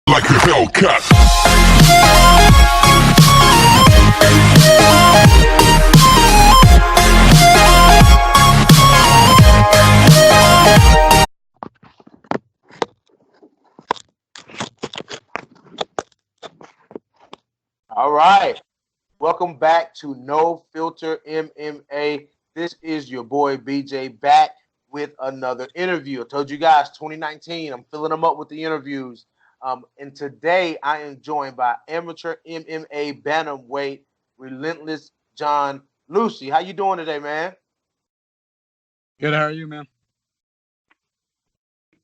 like a Hellcat. All right. Welcome back to No Filter MMA. This is your boy BJ back with another interview. I told you guys 2019, I'm filling them up with the interviews. And today I am joined by amateur MMA bantamweight Relentless Jon Lucey. How you doing today, man? Good. How are you, man?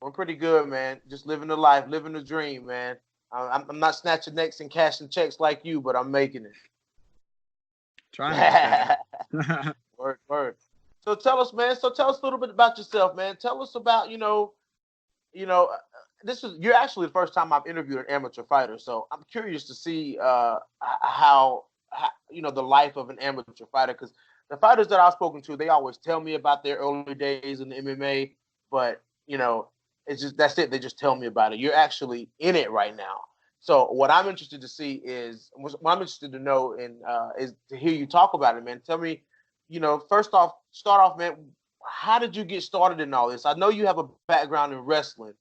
I'm pretty good, man. Just living the life, living the dream, man. I'm not snatching necks and cashing checks like you, but I'm making it. Trying. Word. So tell us, man. So tell us a little bit about yourself, man. Tell us about, you're actually the first time I've interviewed an amateur fighter. So I'm curious to see how the life of an amateur fighter, because the fighters that I've spoken to, they always tell me about their early days in the MMA, but it's just that's it. They just tell me about it. You're actually in it right now. So what I'm interested to see is what I'm interested to know and is to hear you talk about it, man. Tell me, start off, man. How did you get started in all this? I know you have a background in wrestling,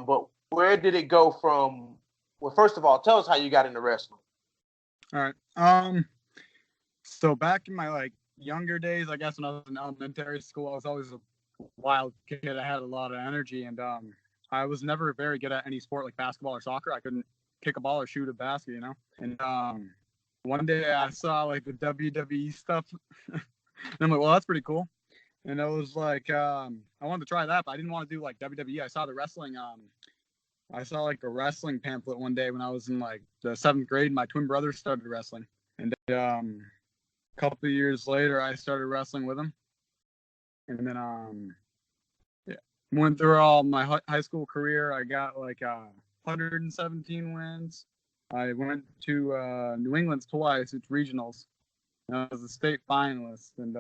but where did it go from? Well, first of all, tell us how you got into wrestling. All right. So back in my younger days, I guess when I was in elementary school, I was always a wild kid. I had a lot of energy, and I was never very good at any sport like basketball or soccer. I couldn't kick a ball or shoot a basket, And one day I saw the WWE stuff, and I'm like, well, that's pretty cool. And I was like, I wanted to try that, but I didn't want to do WWE. I saw the wrestling. I saw a wrestling pamphlet one day when I was in the 7th grade. My twin brother started wrestling, and a couple of years later, I started wrestling with him. And then, went through all my high school career. I got 117 wins. I went to New England twice. It's regionals. And I was a state finalist. And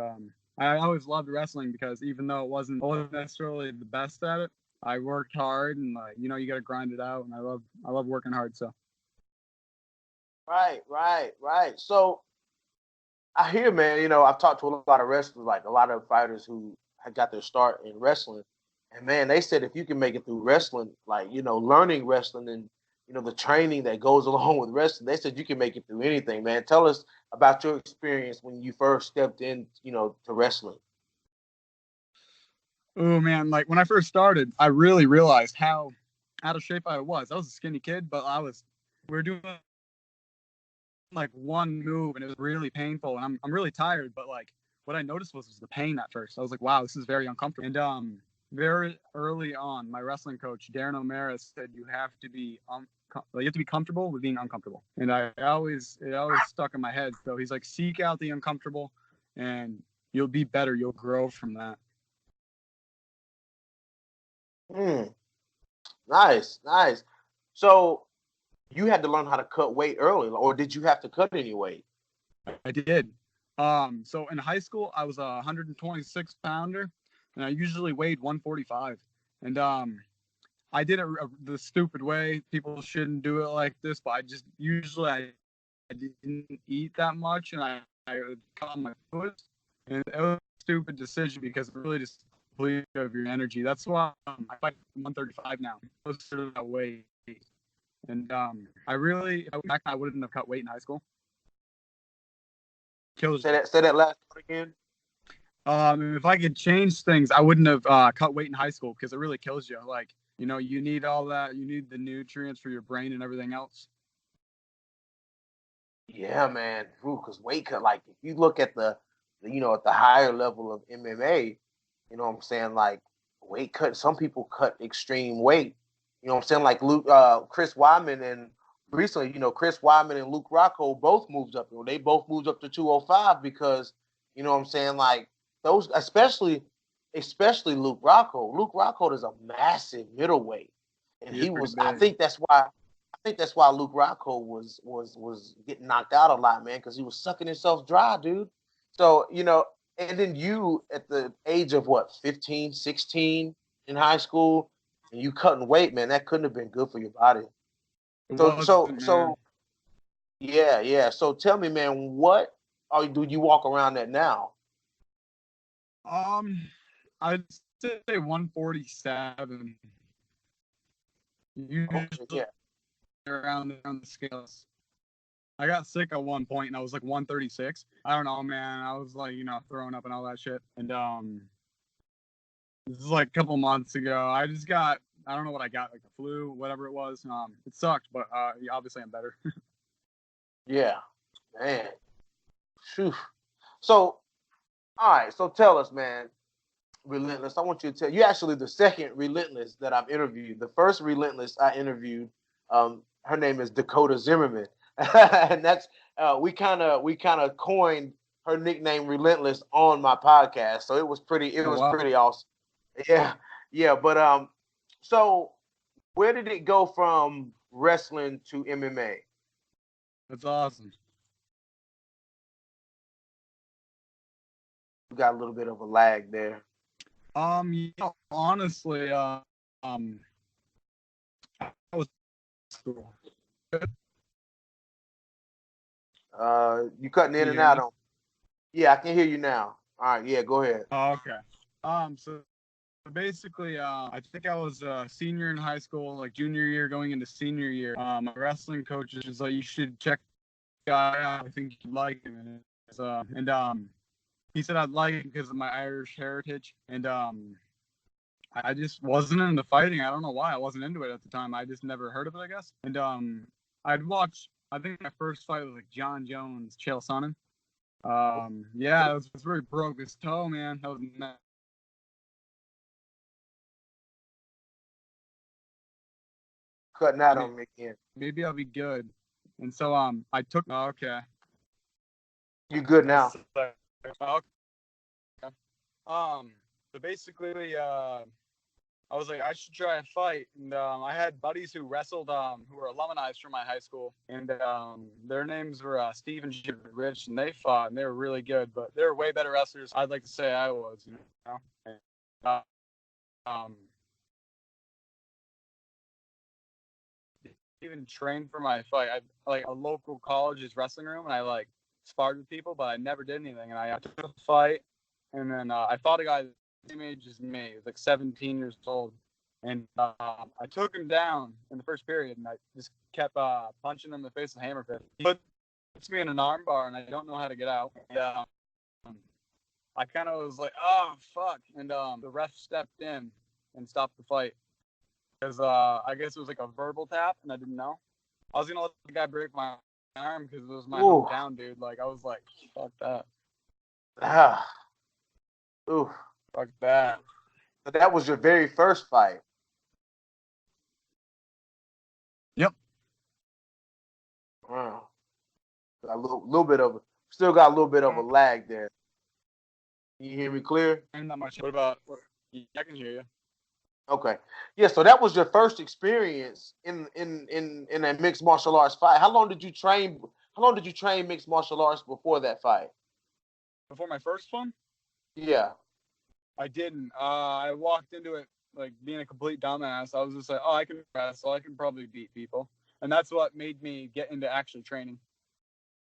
I always loved wrestling because even though I wasn't necessarily the best at it, I worked hard and you got to grind it out. And I love working hard. So. Right. So I hear, man, I've talked to a lot of wrestlers, a lot of fighters who had got their start in wrestling. And, man, they said if you can make it through wrestling, learning wrestling and, the training that goes along with wrestling, they said you can make it through anything, man. Tell us about your experience when you first stepped in, to wrestling. Oh, man, when I first started, I really realized how out of shape I was. I was a skinny kid, but we were doing one move and it was really painful, and I'm really tired, but what I noticed was the pain at first. I was like, wow, this is very uncomfortable. And very early on, my wrestling coach Darren O'Mara said you have to be comfortable with being uncomfortable, and it always stuck in my head. So he's like, seek out the uncomfortable and you'll be better, you'll grow from that. Nice. So you had to learn how to cut weight early, or did you have to cut any weight? I did. So in high school, I was a 126 pounder, and I usually weighed 145. And I did it the stupid way. People shouldn't do it like this, but I didn't eat that much, and I would cut on my foot. And it was a stupid decision because it really just depleted of your energy. That's why I fight 135 now, closer to that weight. And I wouldn't have cut weight in high school. Kills. Say that last part again. If I could change things, I wouldn't have cut weight in high school because it really kills you. You need all that. You need the nutrients for your brain and everything else. Yeah, man. Because weight cut, if you look at the at the higher level of MMA, you know what I'm saying? Weight cut. Some people cut extreme weight. You know what I'm saying? Chris Weidman and recently, Chris Weidman and Luke Rockhold both moved up. They both moved up to 205 because, you know what I'm saying? Those, especially Luke Rockhold. Luke Rockhold is a massive middleweight, and he was. I think that's why Luke Rockhold was getting knocked out a lot, man, because he was sucking himself dry, dude. So and then you at the age of 15, 16 in high school. And you cutting weight, man, that couldn't have been good for your body. It So so wasn't, man. so yeah, yeah. So tell me, man, what do you walk around at now? Um, I'd say 147. Okay, Usually yeah. around the scales. I got sick at one point and I was like 136. I don't know, man. I was like, throwing up and all that shit. And this is like a couple months ago. I don't know what I got, like the flu, whatever it was. It sucked, but obviously I'm better. Yeah. Man. Phew. So, all right, so tell us, man, Relentless. I want you to tell you actually the second Relentless that I've interviewed. The first Relentless I interviewed, her name is Dakota Zimmerman, and that's we kind of coined her nickname Relentless on my podcast. So it Oh was wow, pretty awesome. Yeah, yeah. But so where did it go from wrestling to MMA? that's awesome. We got a little bit of a lag there. Honestly, I was cool. You cutting in Can you and hear out me? on. Yeah, I can hear you now. All right, yeah, go ahead. Oh, okay. So basically, I think I was a senior in high school, like junior year going into senior year. My wrestling coach is like, you should check the guy out. I think you'd like him. And he said I'd like him because of my Irish heritage. And I just wasn't into fighting. I don't know why. I wasn't into it at the time. I just never heard of it, I guess. And I'd watch. I think my first fight was like John Jones, Chael Sonnen. Yeah, it was really broke his toe, man. That was Cutting out on me again. maybe I'll be good. And so I took okay. You good now? Yes. Okay. Um so basically I was like I should try a fight, and I had buddies who wrestled who were alumni from my high school, and their names were Steve and Rich, and they fought and they were really good, but they were way better wrestlers. I'd like to say I was, And, uh, um even trained for my fight. I like a local college's wrestling room, and I like sparred with people, but I never did anything. And I took a fight, and then I fought a guy the same age as me. He was like 17 years old, and I took him down in the first period, and I just kept punching him in the face with a hammer fist. He puts me in an armbar, and I don't know how to get out. And, I kind of was like, oh fuck, and the ref stepped in and stopped the fight because I guess it was like a verbal tap, and I didn't know. I was gonna let the guy break my arm because it was my Ooh, hometown dude. Like I was like, fuck that, ah, ooh. fuck that. But that was your very first fight. Yep. Wow. Got a little bit of still got a little bit of a lag there. Can you hear me clear? Ain't that much. What about? I can hear you. Okay. Yeah, so that was your first experience in a mixed martial arts fight. How long did you train mixed martial arts before that fight? Before my first one, Yeah. I didn't. I walked into it like being a complete dumbass. I was just like, oh, I can wrestle. I can probably beat people, and that's what made me get into actually training.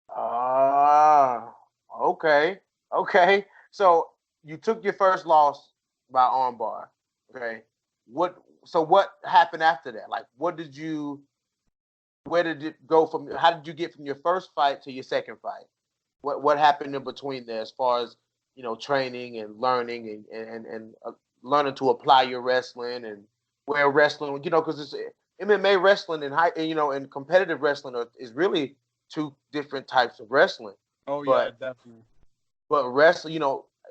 Ah, okay. Okay. So you took your first loss by armbar. Okay. What happened after that? Like where did it go from how did you get from your first fight to your second fight? What happened in between there as far as, training and learning and learning to apply your wrestling and where wrestling, because it's MMA wrestling and and competitive wrestling is really two different types of wrestling. Oh yeah, But definitely. wrestling,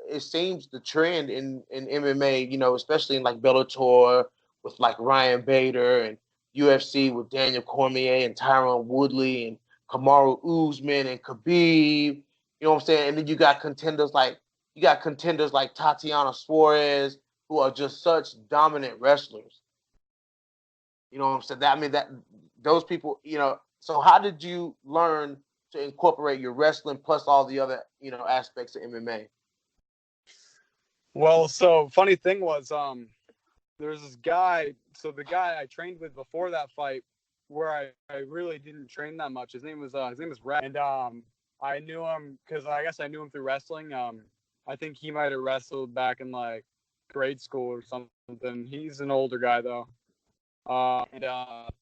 it seems the trend in MMA, especially in like Bellator with like Ryan Bader and UFC with Daniel Cormier and Tyron Woodley and Kamaru Usman and Khabib. You know what I'm saying? And then you got contenders like Tatiana Suarez who are just such dominant wrestlers. You know what I'm saying? That those people, So how did you learn to incorporate your wrestling plus all the other, aspects of MMA? Well, so funny thing was, there was this guy. So the guy I trained with before that fight, where I really didn't train that much. His name was Rex, and I knew him because I guess I knew him through wrestling. I think he might have wrestled back in like grade school or something. He's an older guy though. And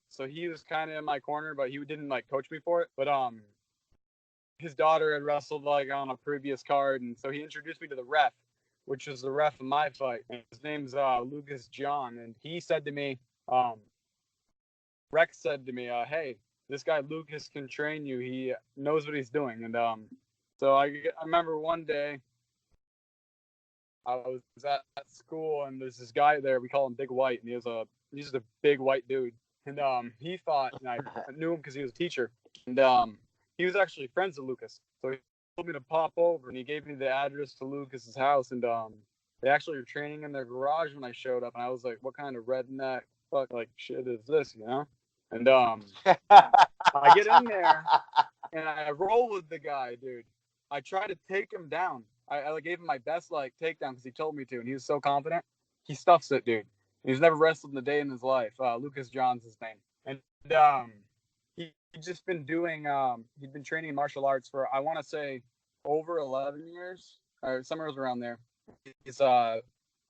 so he was kind of in my corner, but he didn't like coach me for it. But his daughter had wrestled like on a previous card, and so he introduced me to the ref, which was the ref of my fight. And his name's Lucas John, and he said to me, Rex said to me, "Hey, this guy Lucas can train you. He knows what he's doing." And so I remember one day I was at school, and there's this guy there. We call him Big White, and he's just a big white dude. And he thought, and I knew him because he was a teacher, and he was actually friends with Lucas. So he told me to pop over, and he gave me the address to Lucas's house, and they actually were training in their garage when I showed up, and I was like, "What kind of redneck fuck like shit is this?" You know? And I get in there, and I roll with the guy, dude. I try to take him down. I gave him my best like takedown because he told me to, and he was so confident. He stuffs it, dude. He's never wrestled in a day in his life. Lucas John's his name, and he'd just been doing. He'd been training in martial arts for I want to say over 11 years or somewhere around there. He's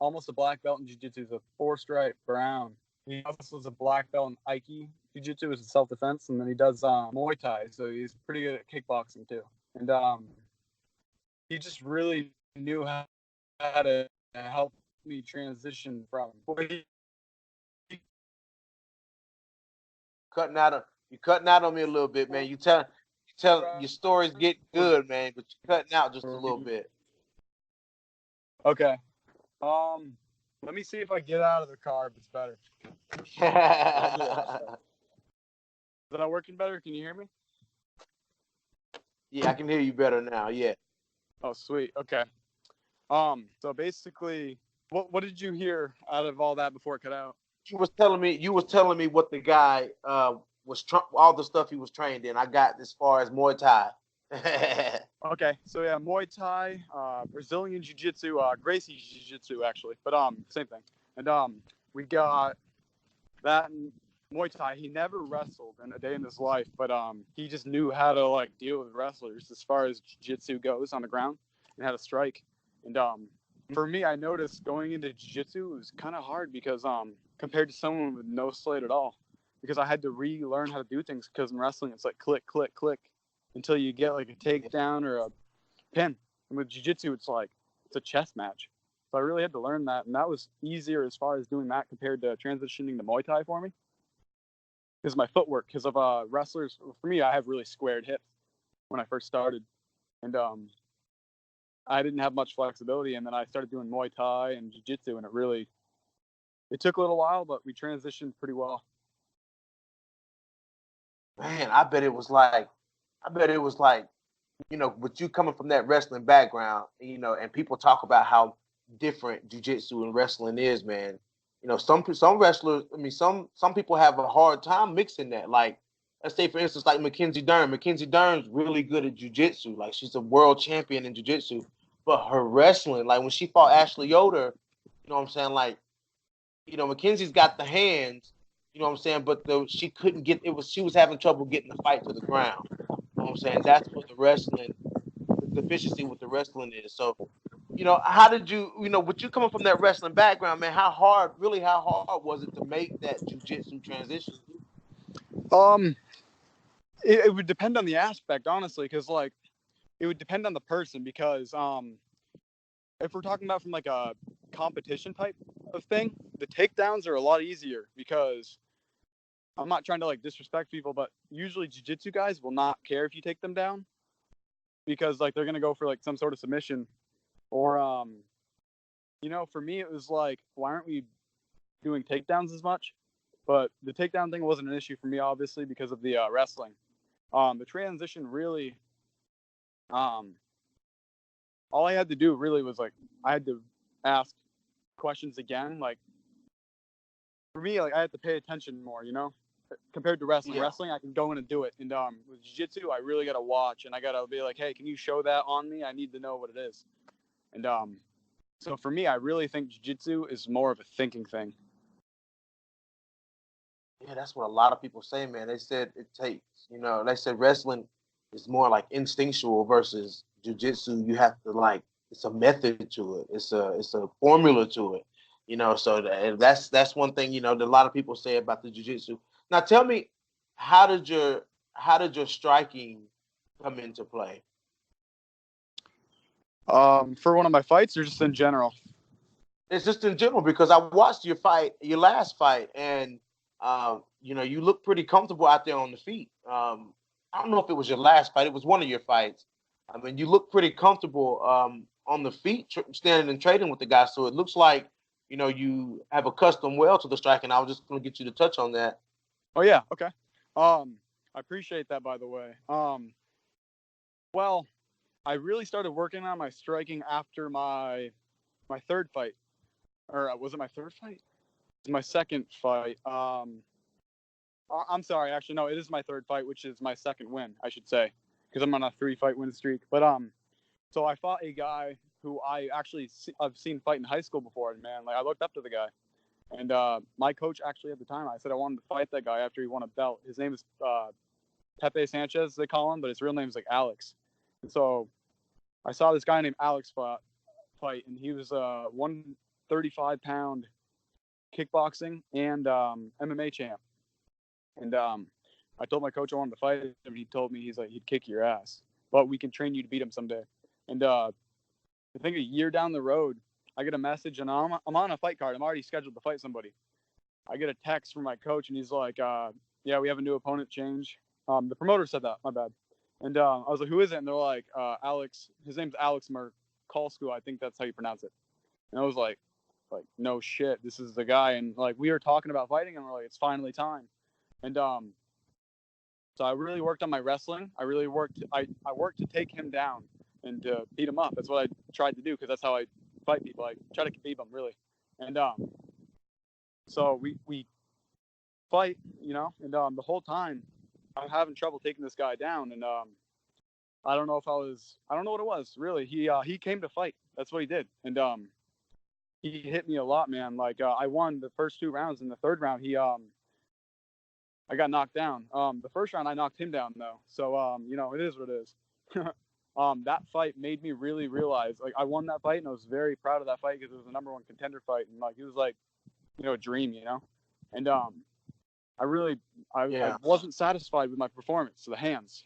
almost a black belt in jiu-jitsu. He's a 4-stripe brown. He also is a black belt in Aiki. Jiu-jitsu is self-defense, and then he does Muay Thai, so he's pretty good at kickboxing too. And he just really knew how to help me transition from. You're cutting out on me a little bit, man. You tell your stories get good, man, but you're cutting out just a little bit. Okay. Let me see if I get out of the car if it's better. Is that working better? Can you hear me? Yeah, I can hear you better now. Yeah. Oh, sweet. Okay. So basically, what did you hear out of all that before it cut out? You was telling me what the guy was all the stuff he was trained in. I got as far as Muay Thai. Okay, so yeah, Muay Thai, Brazilian Jiu-Jitsu, Gracie Jiu-Jitsu actually, but same thing. And we got that in Muay Thai. He never wrestled in a day in his life, but he just knew how to like deal with wrestlers as far as Jiu-Jitsu goes on the ground and how to strike. And for me, I noticed going into Jiu-Jitsu was kind of hard because compared to someone with no slate at all, because I had to relearn how to do things because in wrestling it's like click, click, click until you get like a takedown or a pin. And with Jiu-Jitsu, it's a chess match. So I really had to learn that, and that was easier as far as doing that compared to transitioning to Muay Thai for me. Because my footwork, because of wrestlers, for me, I have really squared hips when I first started, and I didn't have much flexibility. And then I started doing Muay Thai and Jiu-Jitsu, and it took a little while, but we transitioned pretty well. Man, I bet it was like, with you coming from that wrestling background, and people talk about how different jiu-jitsu and wrestling is, man. Some wrestlers, some people have a hard time mixing that. Like, let's say, for instance, like Mackenzie Dern. Mackenzie Dern's really good at jiu-jitsu. Like, she's a world champion in jiu-jitsu. But her wrestling, like when she fought Ashley Yoder, you know what I'm saying? Like, Mackenzie's got the hands, you know what I'm saying? But she couldn't she was having trouble getting the fight to the ground. You know what I'm saying? That's what the deficiency with the wrestling is. So, how did with you coming from that wrestling background, man, how hard was it to make that jiu-jitsu transition? It would depend on the aspect, honestly, because like it would depend on the person. Because if we're talking about from like a competition type of thing, the takedowns are a lot easier because I'm not trying to like disrespect people, but usually jiu-jitsu guys will not care if you take them down because like they're gonna go for like some sort of submission. Or for me it was like, why aren't we doing takedowns as much? But the takedown thing wasn't an issue for me, obviously, because of the wrestling. The transition really, all I had to do really was like I had to ask questions again. Like for me, like I had to pay attention more, compared to wrestling. Yeah. Wrestling, I can go in and do it. And with jiu-jitsu, I really got to watch, and I got to be like, hey, can you show that on me? I need to know what it is. And so for me, I really think jiu-jitsu is more of a thinking thing. Yeah, that's what a lot of people say, man. They said it takes, they said wrestling is more like instinctual versus jujitsu. You have to like, it's a method to it. It's a formula to it. So that's one thing, that a lot of people say about the jujitsu. Now tell me, how did your how did your striking come into play? For one of my fights or just in general? It's just in general because I watched your last fight, and you look pretty comfortable out there on the feet. I don't know if it was your last fight; it was one of your fights. I mean, you look pretty comfortable on the feet, standing and trading with the guy. So it looks like you have accustomed well to the striking. I was just going to get you to touch on that. Oh yeah, okay. I appreciate that, by the way. Well, I really started working on my striking after my third fight, or was it my third fight? It was my second fight. I'm sorry, actually no, it is my third fight, which is my second win, I should say, because I'm on a 3-fight win streak. But so I fought a guy who I've seen fight in high school before, and man, like I looked up to the guy. And my coach actually at the time, I said I wanted to fight that guy after he won a belt. His name is Pepe Sanchez, they call him, but his real name is like Alex. And so I saw this guy named Alex fight, and he was a 135-pound kickboxing and MMA champ. And I told my coach I wanted to fight him, and he told me, he's like, he'd kick your ass, but we can train you to beat him someday. And I think a year down the road, I get a message, and I'm on a fight card. I'm already scheduled to fight somebody. I get a text from my coach, and he's like, yeah, we have a new opponent change. The promoter said that, my bad. And I was like, who is it? And they're like, Alex, his name's Alex Merkalsku, I think that's how you pronounce it. And I was like, no shit, this is the guy. And like, we were talking about fighting, and we're like, it's finally time. And so I really worked on my wrestling. I worked to take him down and to beat him up. That's what I tried to do, because that's how I fight people. I try to beat them, really. And so we fight, and the whole time I'm having trouble taking this guy down. And I don't know what it was, really. He came to fight. That's what he did. And he hit me a lot, man. Like I won the first 2 rounds. In the third round, I got knocked down. The first round I knocked him down though. So it is what it is. That fight made me really realize, like, I won that fight, and I was very proud of that fight because it was the #1 contender fight, and like it was like, a dream, And I wasn't satisfied with my performance, the hands,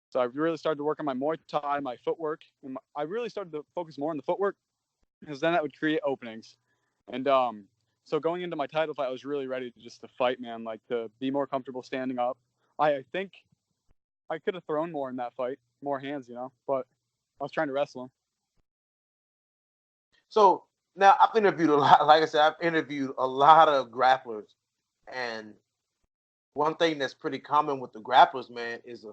So I really started to work on my Muay Thai, my footwork, and I really started to focus more on the footwork, because then that would create openings. And so going into my title fight, I was really ready to fight, man, like to be more comfortable standing up. I think I could have thrown more in that fight, more hands, but I was trying to wrestle him. So now I've interviewed a lot. Like I said, I've interviewed a lot of grapplers, and one thing that's pretty common with the grapplers, man, is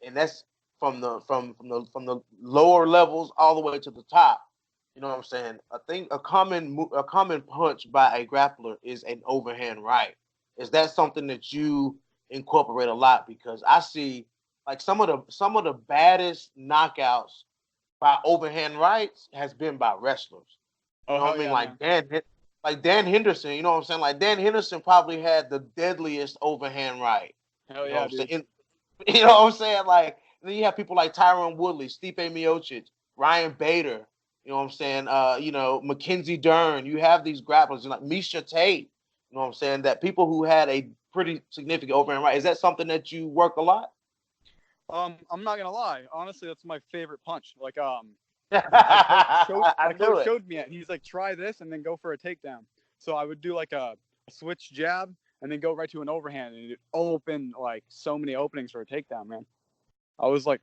and that's from the lower levels all the way to the top. You know what I'm saying? I think a common punch by a grappler is an overhand right. Is that something that you incorporate a lot? Because I see like some of the baddest knockouts by overhand rights has been by wrestlers. You know what I mean? Like Dan Henderson, you know what I'm saying? Like Dan Henderson probably had the deadliest overhand right. Hell yeah, dude. You know what I'm saying? Like, then you have people like Tyron Woodley, Stipe Miocic, Ryan Bader, you know what I'm saying? Mackenzie Dern. You have these grapplers, like Misha Tate, you know what I'm saying? That people who had a pretty significant overhand right. Is that something that you work a lot? I'm not gonna lie. Honestly, that's my favorite punch. Like, my coach showed me it. He's like, try this and then go for a takedown. So I would do like a switch jab and then go right to an overhand, and it opened like so many openings for a takedown, man. I was like,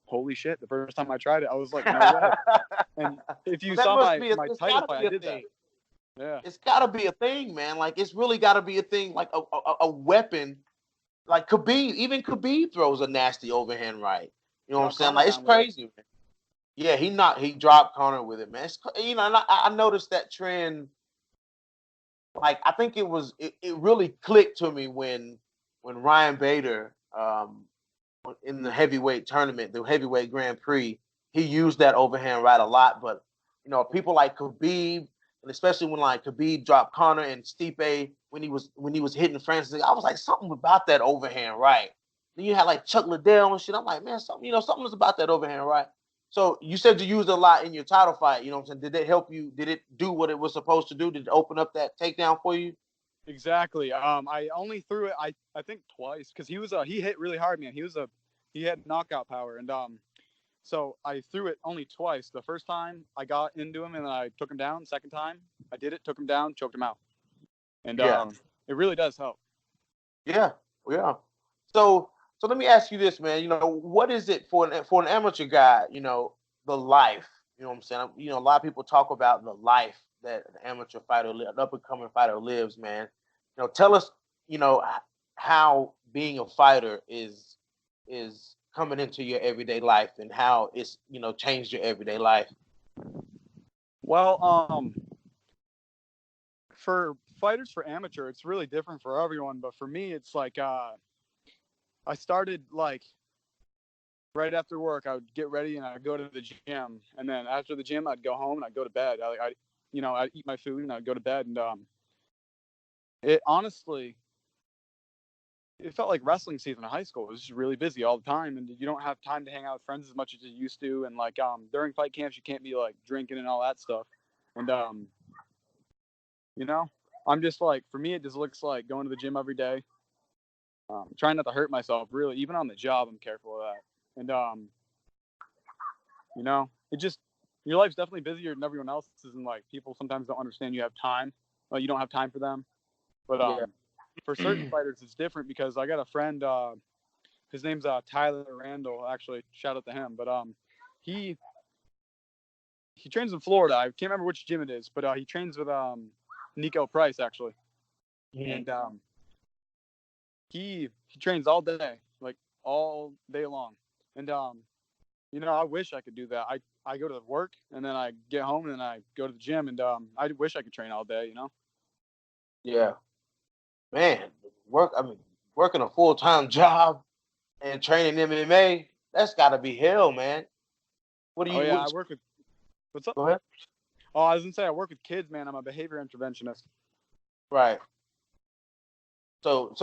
holy shit. The first time I tried it, I was like, no way. And if you saw my title fight, I did that. Yeah. It's gotta be a thing, man. Like, it's really gotta be a thing, like a weapon. Like Khabib throws a nasty overhand right. You know what I'm saying? Like, it's crazy, man. Yeah, he dropped Conor with it, man. And I noticed that trend. Like, I think it really clicked to me when Ryan Bader, in the heavyweight tournament, the heavyweight Grand Prix, he used that overhand right a lot. But people like Khabib, and especially when like Khabib dropped Conor and Stipe when he was hitting Francis, I was like something about that overhand right. Then you had like Chuck Liddell and shit. I'm like, man, something was about that overhand right. So you said you used it a lot in your title fight. You know what I'm saying? Did it help you? Did it do what it was supposed to do? Did it open up that takedown for you? Exactly. I only threw it I think twice because he hit really hard, man. He had knockout power, and so I threw it only twice. The first time I got into him and then I took him down. Second time I did it, took him down, choked him out, and Yeah. it really does help. Yeah. Yeah. So let me ask you this, man. You know, what is it for an amateur guy? You know, the life. You know what I'm saying? You know, a lot of people talk about the life that an amateur fighter, an up and coming fighter lives, man. You know, tell us, you know, how being a fighter is coming into your everyday life and how it's, you know, changed your everyday life. Well, for fighters for amateur, it's really different for everyone. But for me, it's like I started like right after work. I would get ready and I'd go to the gym, and then after the gym, I'd go home and I'd go to bed. I'd eat my food and I'd go to bed, and it honestly, it felt like wrestling season in high school. It was just really busy all the time, and you don't have time to hang out with friends as much as you used to. And like during fight camps, you can't be like drinking and all that stuff. And you know, I'm just like, for me, it just looks like going to the gym every day, trying not to hurt myself. Really, even on the job, I'm careful of that. And you know, it just, your life's definitely busier than everyone else's, and like people sometimes don't understand you have time. Well, you don't have time for them, but Yeah. for certain fighters, it's different because I got a friend. His name's Tyler Randall. Actually, shout out to him. But he trains in Florida. I can't remember which gym it is, but he trains with Nico Price actually, and he trains all day, like all day long. And you know, I wish I could do that. I go to work and then I get home and then I go to the gym, and I wish I could train all day. You know. Yeah. Man, working a full-time job and training MMA, that's got to be hell, man. What do Oh you? yeah, I work with. What's up? Go ahead. Oh, I was gonna say I work with kids, man. I'm a behavior interventionist. Right. So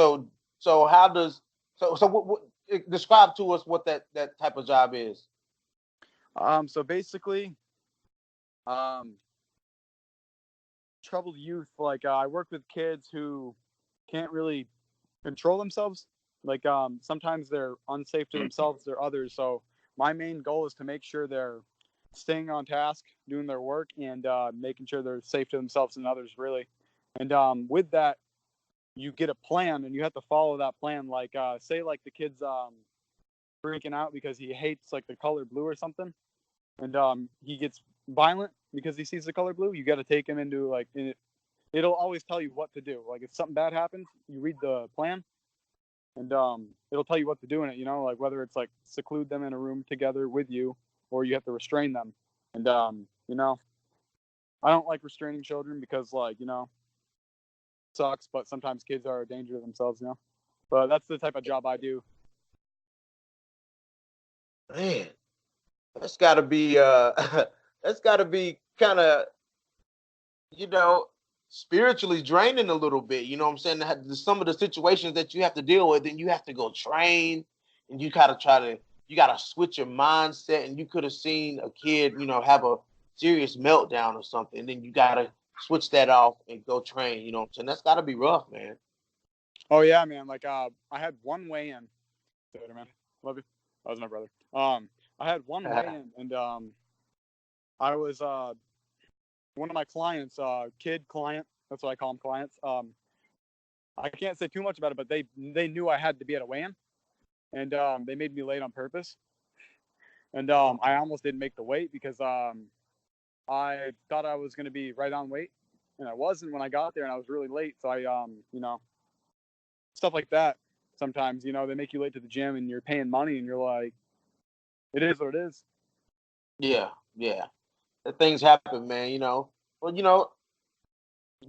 how does what describe to us what that type of job is? So basically, um, troubled youth. Like I work with kids who can't really control themselves. Like sometimes they're unsafe to themselves or others. So my main goal is to make sure they're staying on task, doing their work, and making sure they're safe to themselves and others. Really, and with that, you get a plan, and you have to follow that plan. Like say like the kid's freaking out because he hates like the color blue or something, and he gets violent because he sees the color blue. You got to take him into like it'll always tell you what to do. Like if something bad happens, you read the plan, and it'll tell you what to do in it. You know, like whether it's like seclude them in a room together with you, or you have to restrain them. And you know, I don't like restraining children because like, you know, it sucks, but sometimes kids are a danger to themselves, you know. But that's the type of job I do. Man, that's got to be that's got to be kind of, you know, spiritually draining a little bit. You know what I'm saying? Some of the situations that you have to deal with, and you have to go train, and you gotta you gotta switch your mindset. And you could have seen a kid, you know, have a serious meltdown or something, and then you gotta switch that off and go train. You know what I'm saying? That's gotta be rough, man. Oh yeah, man. Like I had one weigh in. Later, man. Love you. That was my brother. I had one weigh in, and I was one of my clients, kid client. That's what I call them, clients. I can't say too much about it, but they knew I had to be at a weigh-in, and they made me late on purpose. And I almost didn't make the weight because I thought I was going to be right on weight, and I wasn't when I got there, and I was really late. So I, you know, stuff like that. Sometimes, you know, they make you late to the gym, and you're paying money, and you're like, it is what it is. Yeah, yeah. Things happen, man. You know. Well, you know,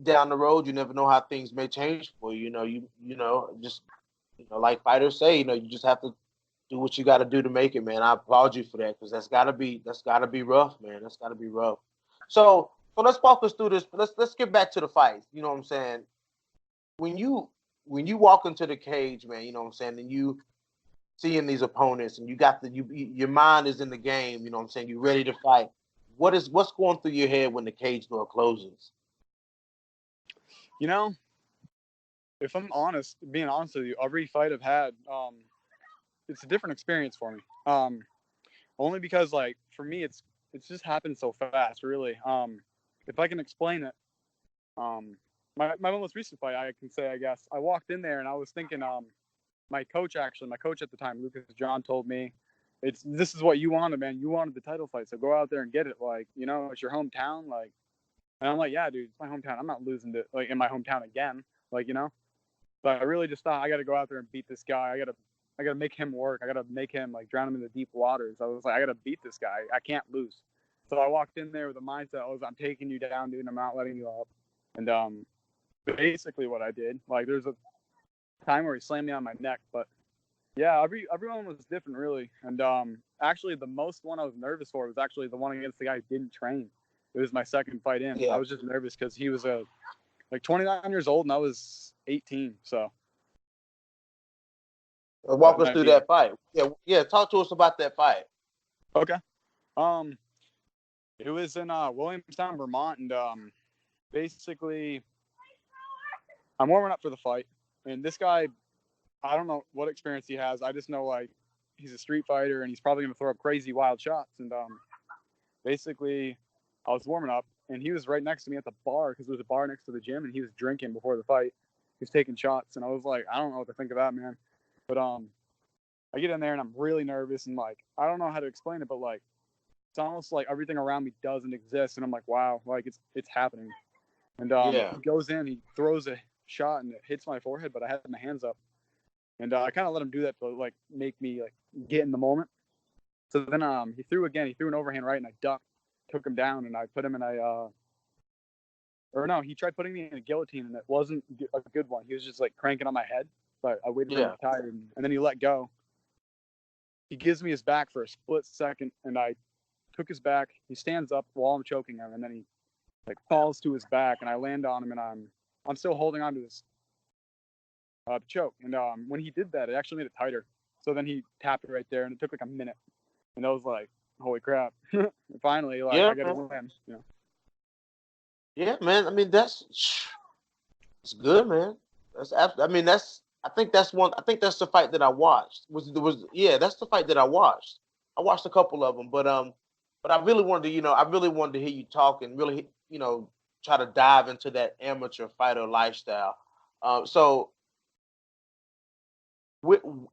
down the road, you never know how things may change for you. You know, you know, just, you know, like fighters say, you know, you just have to do what you got to do to make it, man. I applaud you for that because that's gotta be rough, man. That's gotta be rough. So So let's walk us through this. Let's get back to the fights. You know what I'm saying? When you walk into the cage, man, you know what I'm saying, and you seeing these opponents, and you got your mind is in the game. You know what I'm saying? You're ready to fight. What's going through your head when the cage door closes? You know, if I'm being honest with you, every fight I've had, it's a different experience for me. Only because like for me, it's just happened so fast, really. If I can explain it, my most recent fight, I can say, I guess I walked in there and I was thinking, my coach at the time, Lucas John, told me, this is what you wanted, man. You wanted the title fight, so go out there and get it. Like, you know, it's your hometown, like. And I'm like, yeah, dude, it's my hometown. I'm not losing to like in my hometown again, like, you know. But I really just thought I got to go out there and beat this guy. I gotta make him work. I gotta make him like drown him in the deep waters. I was like, I gotta beat this guy. I can't lose. So I walked in there with the mindset, I'm taking you down, dude. I'm not letting you up. And basically what I did, like, there's a time where he slammed me on my neck, but yeah, everyone was different, really. And actually, the most one I was nervous for was actually the one against the guy who didn't train. It was my second fight in. Yeah. I was just nervous because he was like 29 years old and I was 18. So Walk us through that fight. Yeah. Talk to us about that fight. Okay. It was in Williamstown, Vermont, and basically, I'm warming up for the fight, and this guy, I don't know what experience he has. I just know, like, he's a street fighter, and he's probably gonna throw up crazy wild shots. And basically, I was warming up, and he was right next to me at the bar because there was a bar next to the gym, and he was drinking before the fight. He was taking shots, and I was like, I don't know what to think of that, man. But I get in there and I'm really nervous, and like, I don't know how to explain it, but like, it's almost like everything around me doesn't exist, and I'm like, wow, like it's happening. And he goes in, he throws a shot, and it hits my forehead, but I had my hands up, and I kind of let him do that to like make me like get in the moment. So then he threw again. He threw an overhand right, and I ducked, took him down, and I put him in he tried putting me in a guillotine, and it wasn't a good one. He was just like cranking on my head, but I waited for him to tire, and then he let go. He gives me his back for a split second, and I took his back. He stands up while I'm choking him, and then he like falls to his back, and I land on him, and I'm still holding on to this choke. And when he did that, it actually made it tighter. So then he tapped it right there, and it took like a minute, and I was like, holy crap! Finally, like, I got to win. You know? Yeah, man. I mean, it's good, man. I think that's the fight that I watched. That's the fight that I watched. I watched a couple of them, but I really wanted to hear you talk and really, try to dive into that amateur fighter lifestyle. So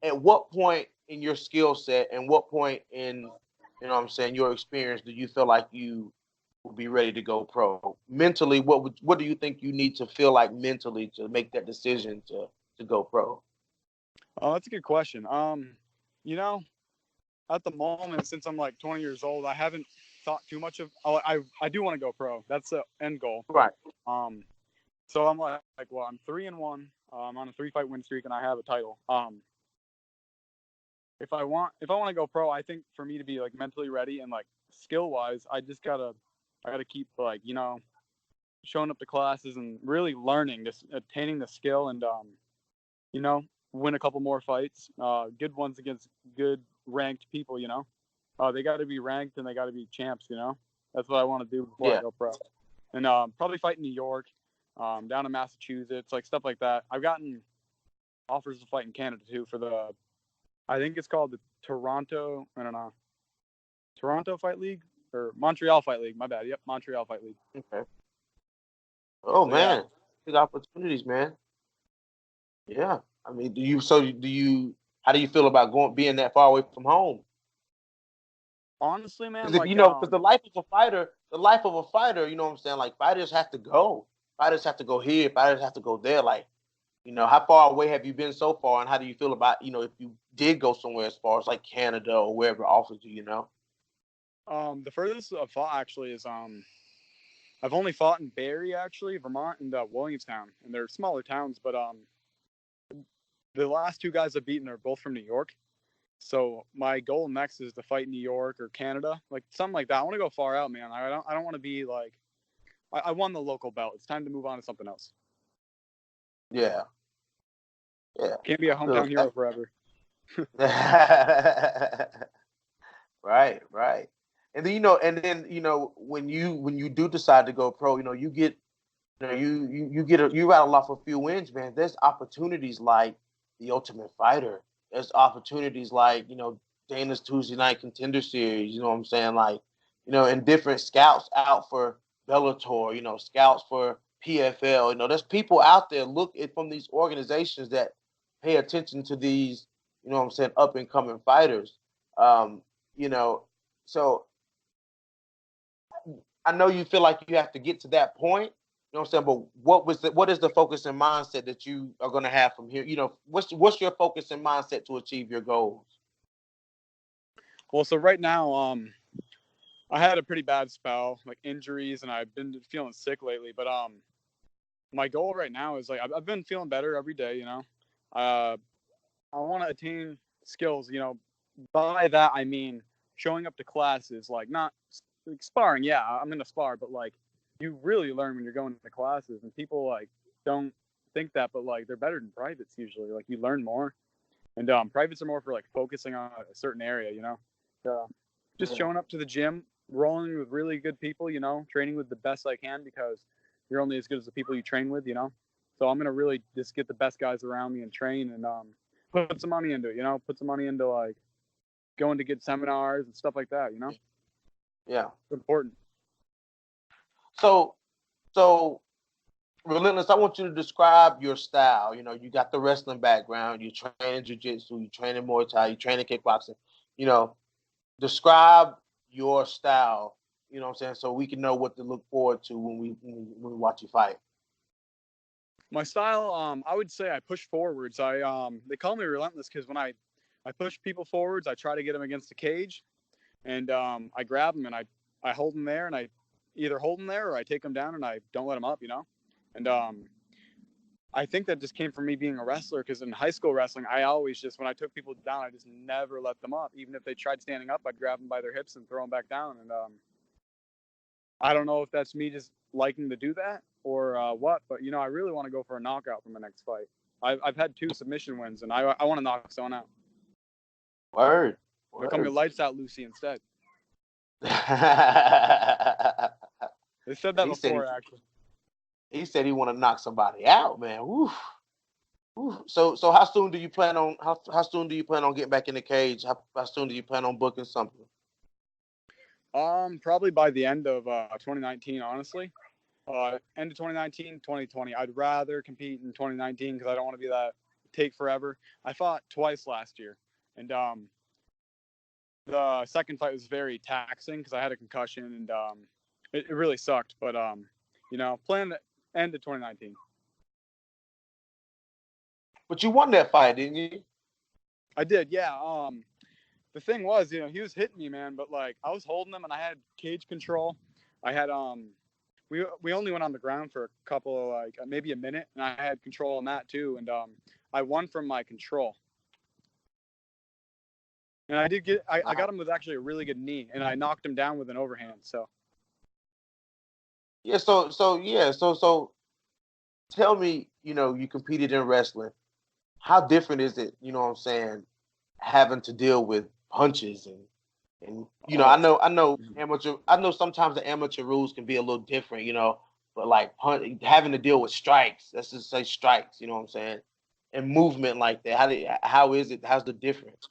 at what point in your skill set and what point in, your experience do you feel like you will be ready to go pro? Mentally, what do you think you need to feel like mentally to make that decision to go pro? Oh, that's a good question. At the moment, since I'm like 20 years old, I haven't thought too much of. I do want to go pro. That's the end goal. Right. So I'm like, well, I'm 3-1. I'm on a 3-fight win streak, and I have a title. If I want to go pro, I think for me to be like mentally ready and like skill wise, I gotta keep like, showing up to classes and really learning, just attaining the skill, and win a couple more fights, good ones against good ranked people. They got to be ranked and they got to be champs. That's what I want to do before I go pro. And probably fight in New York, down in Massachusetts, like stuff like that. I've gotten offers to fight in Canada too for I think it's called the Toronto Fight League or Montreal Fight League. My bad. Yep, Montreal Fight League. Okay. Oh, so, man, big opportunities, man. Yeah. I mean, how do you feel about being that far away from home? Honestly, man, because the life of a fighter, like, fighters have to go. Fighters have to go here. Fighters have to go there. Like, how far away have you been so far, and how do you feel about, if you did go somewhere as far as like Canada or wherever offers you, The furthest I've fought actually is I've only fought in Barrie, actually, Vermont, and Williamstown, and they're smaller towns, but the last two guys I've beaten are both from New York. So my goal next is to fight in New York or Canada, like something like that. I want to go far out, man. I don't want to be like I won the local belt. It's time to move on to something else. Yeah. Yeah. Can't be a hometown hero forever. Right, right. And then when you do decide to go pro, you get you rattle off a few wins, man. There's opportunities like the Ultimate Fighter. There's opportunities like Dana's Tuesday Night Contender Series. You know what I'm saying? Like and different scouts out for Bellator. Scouts for PFL. There's people out there from these organizations that pay attention to these. You know what I'm saying? Up and coming fighters. Um, you know, so I know you feel like you have to get to that point. You know what I'm saying? But what is the focus and mindset that you are going to have from here? What's your focus and mindset to achieve your goals? Well, so right now, I had a pretty bad spell, like injuries, and I've been feeling sick lately. But my goal right now is like I've been feeling better every day. I want to attain skills. By that I mean showing up to classes, like not like sparring. Yeah, I'm gonna spar, but like you really learn when you're going to classes, and people like don't think that, but like they're better than privates usually. Like you learn more, and privates are more for like focusing on a certain area. Just showing up to the gym, rolling with really good people. Training with the best I can because you're only as good as the people you train with. So I'm gonna really just get the best guys around me and train and put some money into it. Put some money into like going to good seminars and stuff like that. Yeah, it's important. So Relentless, I want you to describe your style. You got the wrestling background, you're training jiu-jitsu, you're training Muay Thai, you're training kickboxing. Describe your style, what I'm saying, so we can know what to look forward to when we watch you fight. My style, I would say I push forwards. They call me Relentless because when I push people forwards, I try to get them against the cage, and I grab them and I hold them there, and I either hold them there or I take them down and I don't let them up, and I think that just came from me being a wrestler because in high school wrestling, I always just, when I took people down, I just never let them up. Even if they tried standing up, I'd grab them by their hips and throw them back down. And I don't know if that's me just liking to do that or what, but, I really want to go for a knockout for my next fight. I've had 2 submission wins, and I want to knock someone out. Word. They'll call me Lights Out Lucy instead. They said that before, actually. He said he want to knock somebody out, man. Woo. Woo. So how soon do you plan on how soon do you plan on getting back in the cage? How soon do you plan on booking something? Probably by the end of 2019, honestly. End of 2019, 2020. I'd rather compete in 2019 because I don't want to be that take forever. I fought twice last year, and the second fight was very taxing because I had a concussion, and it really sucked. But plan the end of 2019. But you won that fight, didn't you? I did, yeah. The thing was, he was hitting me, man, but like I was holding him and I had cage control. I had we only went on the ground for a couple of like maybe a minute, and I had control on that too, and I won from my control. And I got him with actually a really good knee, and I knocked him down with an overhand. So yeah, so tell me, you competed in wrestling. How different is it, what I'm saying, having to deal with punches and I know sometimes the amateur rules can be a little different, but like having to deal with strikes, let's just say strikes, you know what I'm saying, and movement like that. How's the difference?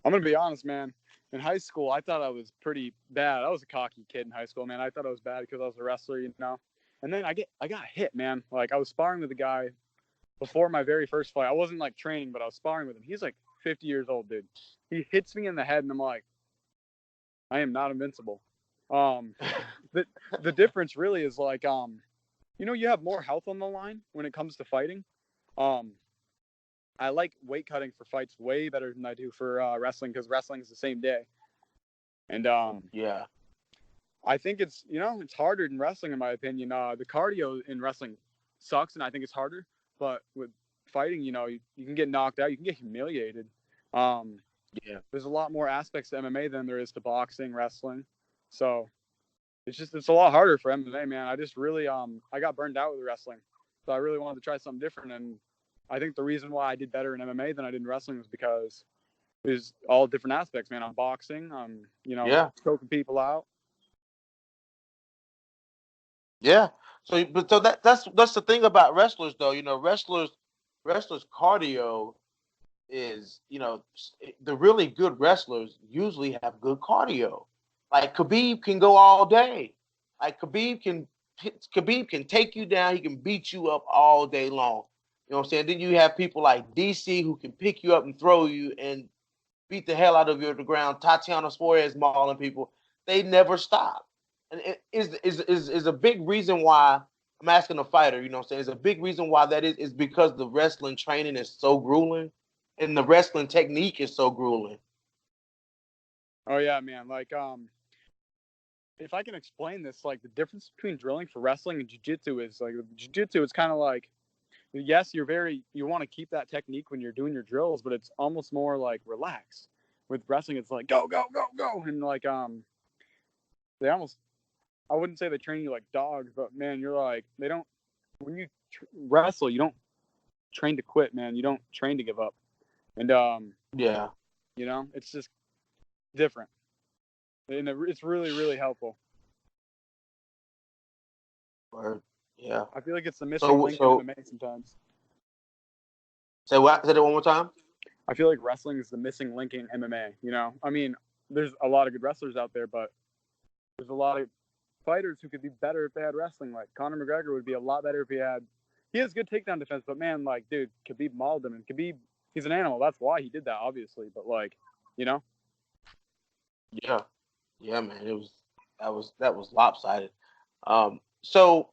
I'm gonna be honest, man. In high school, I thought I was pretty bad. I was a cocky kid in high school, man. I thought I was bad because I was a wrestler, And then I got hit, man. Like I was sparring with a guy before my very first fight. I wasn't like training, but I was sparring with him. He's like 50 years old, dude. He hits me in the head, and I'm like, I am not invincible. The difference really is like, you have more health on the line when it comes to fighting. I like weight cutting for fights way better than I do for wrestling because wrestling is the same day. And yeah, I think it's it's harder than wrestling in my opinion. The cardio in wrestling sucks, and I think it's harder. But with fighting, you can get knocked out, you can get humiliated. Yeah, there's a lot more aspects to MMA than there is to boxing, wrestling. So it's a lot harder for MMA, man. I just really I got burned out with wrestling, so I really wanted to try something different. And I think the reason why I did better in MMA than I did in wrestling was because it was all different aspects, man. I'm boxing, I'm Yeah, choking people out. yeah. So that's the thing about wrestlers, though. Wrestlers cardio is, the really good wrestlers usually have good cardio. Like Khabib can go all day. Like Khabib can take you down. He can beat you up all day long. You know what I'm saying? Then you have people like DC who can pick you up and throw you and beat the hell out of you at the ground. Tatiana Suarez mauling people. They never stop. And it is a big reason why I'm asking a fighter, you know what I'm saying? It's a big reason why that is because the wrestling training is so grueling and the wrestling technique is so grueling. Oh yeah, man. Like if I can explain this, like the difference between drilling for wrestling and jiu-jitsu is like with jiu-jitsu, it's kind of like, yes, you want to keep that technique when you're doing your drills, but it's almost more like relaxed. With wrestling, it's like go, go, go, go, and like they almost, I wouldn't say they train you like dogs, but man, you're like, they don't, when you wrestle, you don't train to quit, man. You don't train to give up. And Yeah. it's just different, and it's really, really helpful. Or, yeah. I feel like it's the missing So link in so MMA sometimes. say what? Say that one more time. I feel like wrestling is the missing link in MMA. I mean, there's a lot of good wrestlers out there, but there's a lot of fighters who could be better if they had wrestling. Like Conor McGregor would be a lot better if he had. He has good takedown defense, but man, like, dude, Khabib mauled him, and Khabib, he's an animal. That's why he did that, obviously. But like, you know. Yeah. Yeah, man. That was lopsided. So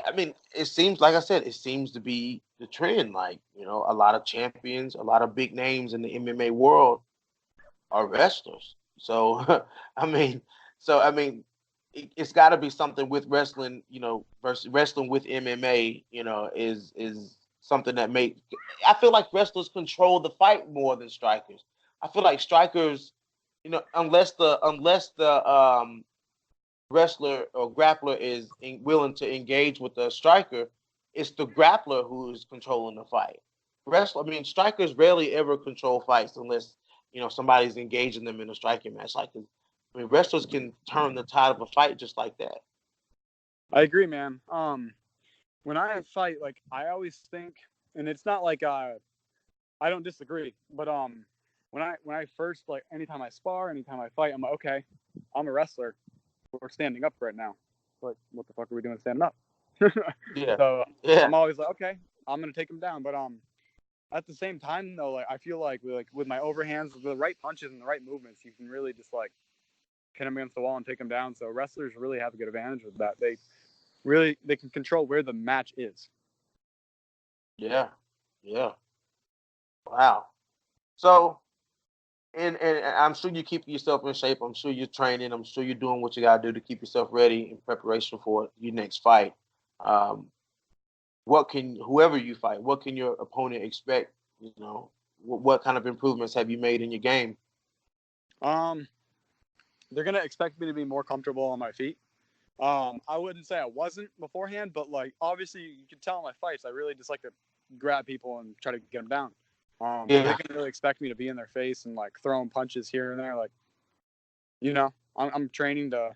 I mean, it seems like I said, it seems to be the trend. Like, a lot of champions, a lot of big names in the MMA world are wrestlers. So I mean, it's got to be something with wrestling, versus wrestling with MMA. Is something that make. I feel like wrestlers control the fight more than strikers. I feel like strikers, unless the wrestler or grappler is willing to engage with the striker, it's the grappler who is controlling the fight. Strikers rarely ever control fights unless somebody's engaging them in a striking match. Wrestlers can turn the tide of a fight just like that. I agree, man. When I fight, like I always think, and it's not like I don't disagree, but when I first, like, anytime I spar, anytime I fight, I'm like, okay, I'm a wrestler. We're standing up right now. Like, what the fuck are we doing standing up? Yeah, So yeah, I'm always like, okay, I'm gonna take him down. But at the same time though, like I feel like with my overhands, with the right punches and the right movements, you can really just like pin him against the wall and take him down. So wrestlers really have a good advantage with that. They can control where the match is. yeah, yeah. Wow. So, and I'm sure you keep yourself in shape. I'm sure you're training. I'm sure you're doing what you gotta do to keep yourself ready in preparation for your next fight. Um, whoever you fight, what can your opponent expect? What kind of improvements have you made in your game? Um, they're gonna expect me to be more comfortable on my feet. I wouldn't say I wasn't beforehand, but like obviously you can tell in my fights, I really just like to grab people and try to get them down. So they Yeah, can really expect me to be in their face and like throwing punches here and there. Like, I'm training to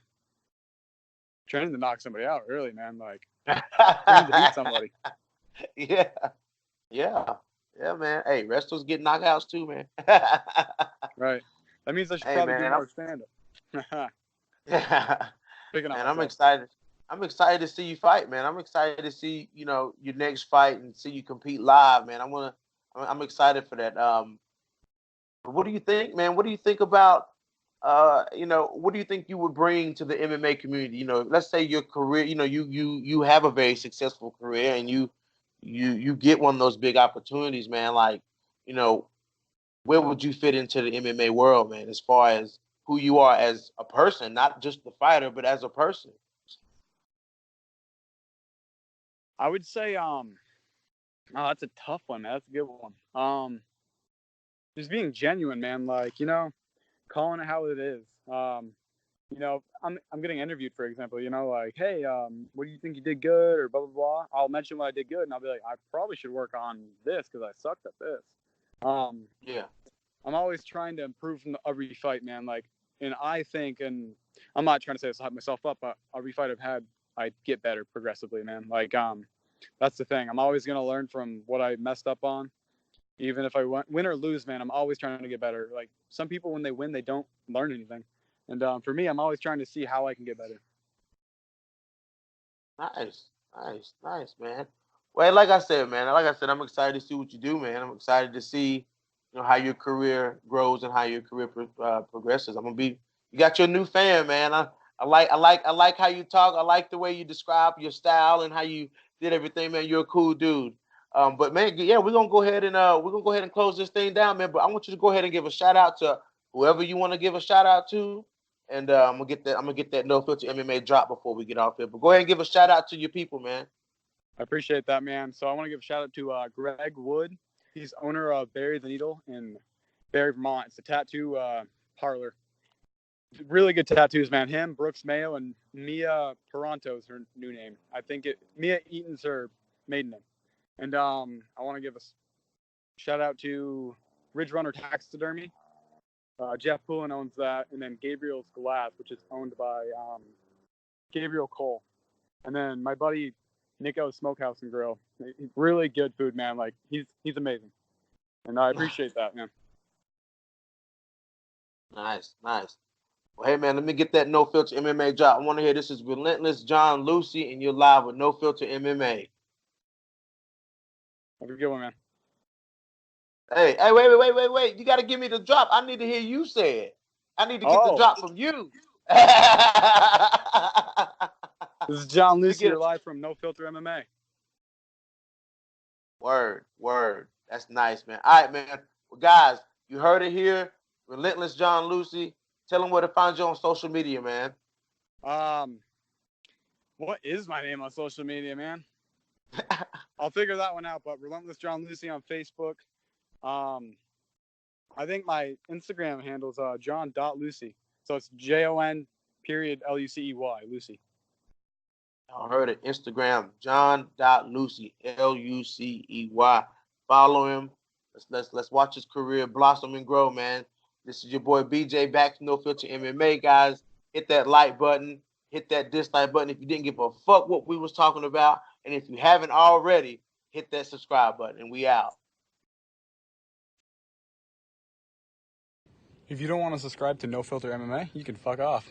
knock somebody out. Really, man. Like, training to beat somebody. yeah, yeah, yeah, man. Hey, wrestlers get knockouts too, man. Right. That means I should Hey, probably do man, more stand up. man, Picking on I'm myself. excited. I'm excited to see you fight, man. I'm excited to see your next fight and see you compete live, man. I'm excited for that. What do you think, man? What do you think about what do you think you would bring to the MMA community? Let's say your career, you have a very successful career and you get one of those big opportunities, man. Like, you know, where would you fit into the MMA world, man, as far as who you are as a person, not just the fighter, but as a person? I would say, oh, that's a tough one. That's a good one. Just being genuine, man. Like, calling it how it is. I'm getting interviewed, for example, like, hey, what do you think you did good, or blah blah blah. I'll mention what I did good, and I'll be like, I probably should work on this because I sucked at this. Yeah. I'm always trying to improve from every fight, man. Like, and I think, and I'm not trying to say this to hype myself up, but every fight I've had, I get better progressively, man. Like, that's the thing. I'm always gonna learn from what I messed up on, even if I win or lose, man. I'm always trying to get better. Like, some people, when they win, they don't learn anything, and for me, I'm always trying to see how I can get better. Nice, nice, man. Well, like I said, man, I'm excited to see what you do, man. I'm excited to see, how your career grows and how your career progresses. You got your new fan, man. I like how you talk. I like the way you describe your style and how you did everything, man. You're a cool dude. But man, yeah, we're gonna go ahead and close this thing down, man. But I want you to go ahead and give a shout out to whoever you want to give a shout out to. And I'm gonna get that no filter MMA drop before we get off here. But go ahead and give a shout out to your people, man. I appreciate that, man. So I want to give a shout out to Greg Wood. He's owner of Bury the Needle in Barry, Vermont. It's a tattoo parlor. Really good tattoos, man. Him, Brooks Mayo, and Mia Peranto is her new name. I think Mia Eaton's her maiden name. And I want to give a shout out to Ridge Runner Taxidermy. Jeff Poulin owns that, and then Gabriel's Glass, which is owned by Gabriel Cole. And then my buddy Nico's Smokehouse and Grill. Really good food, man. Like, he's amazing, and I appreciate that, man. Nice. Well, hey, man, let me get that no filter MMA drop. I want to hear this is Relentless Jon Lucey, and you're live with No Filter MMA. Have a good one, man. Hey, wait. You got to give me the drop. I need to hear you say it. I need to get the drop from you. This is Jon Lucey. You're live from No Filter MMA. Word. That's nice, man. All right, man. Well, guys, you heard it here. Relentless Jon Lucey. Tell them where to find you on social media, man. What is my name on social media, man? I'll figure that one out. But Relentless Jon Lucey on Facebook. I think my Instagram handle is Jon.Lucey. So it's JON Lucey, Lucey. I heard it. Instagram, Jon.Lucey, Lucey. Follow him. Let's watch his career blossom and grow, man. This is your boy BJ back to No Filter MMA, guys. Hit that like button. Hit that dislike button if you didn't give a fuck what we was talking about. And if you haven't already, hit that subscribe button. And we out. If you don't want to subscribe to No Filter MMA, you can fuck off.